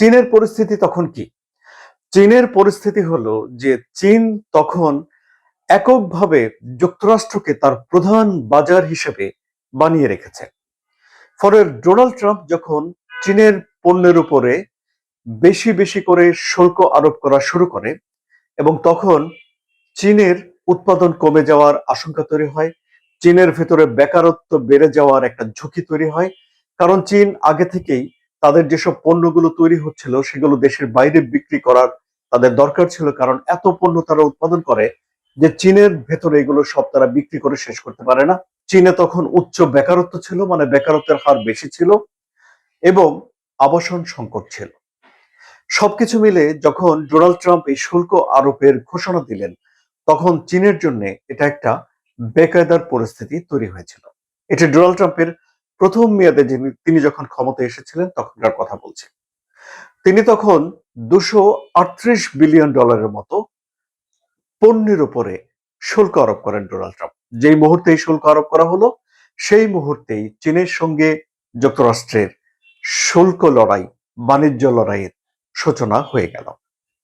চীনের পরিস্থিতি তখন কি? চীনের পরিস্থিতি হলো যে চীন তখন এককভাবে যুক্তরাষ্ট্রকে তার প্রধান বাজার হিসেবে বানিয়ে রেখেছে। ফলে ডোনাল্ড ট্রাম্প যখন চীনের পণ্যের উপরে বেশি বেশি করে শুল্ক আরোপ করা শুরু করে এবং তখন চীনের উৎপাদন কমে যাওয়ার আশঙ্কা তৈরি হয়। চীনের ভেতরে বেকারত্ব বেড়ে যাওয়ার একটা ঝুঁকি তৈরি হয়। কারণ চীন আগে থেকেই তাদের যেসব পণ্যগুলো তৈরি হচ্ছিল সেগুলো দেশের বাইরে বিক্রি করার তাদের দরকার ছিল, কারণ এত পণ্য তারা উৎপাদন করে যে চীনের ভেতরে এগুলো সব তারা বিক্রি করে শেষ করতে পারে না। চীনে তখন উচ্চ বেকারত্ব ছিল, মানে বেকারত্বের হার বেশি ছিল এবং আবাসন সংকট ছিল। সবকিছু মিলে যখন ডোনাল্ড ট্রাম্প এই শুল্ক আরোপের ঘোষণা দিলেন, তখন চীনের জন্য এটা একটা বেকায়দার পরিস্থিতি তৈরি হয়েছিল। এটা ডোনাল্ড ট্রাম্পের প্রথম মেয়াদে তিনি যখন ক্ষমতায় এসেছিলেন তখনকার কথা বলছি। তিনি তখন $238 বিলিয়ন মতো পণ্যের উপরে শুল্ক আরোপ করেন ডোনাল্ড ট্রাম্প। যেই মুহূর্তে এই শুল্ক আরোপ করা হলো সেই মুহূর্তেই চীনের সঙ্গে যুক্তরাষ্ট্রের শুল্ক লড়াই, বাণিজ্য লড়াইয়ের সূচনা হয়ে গেল।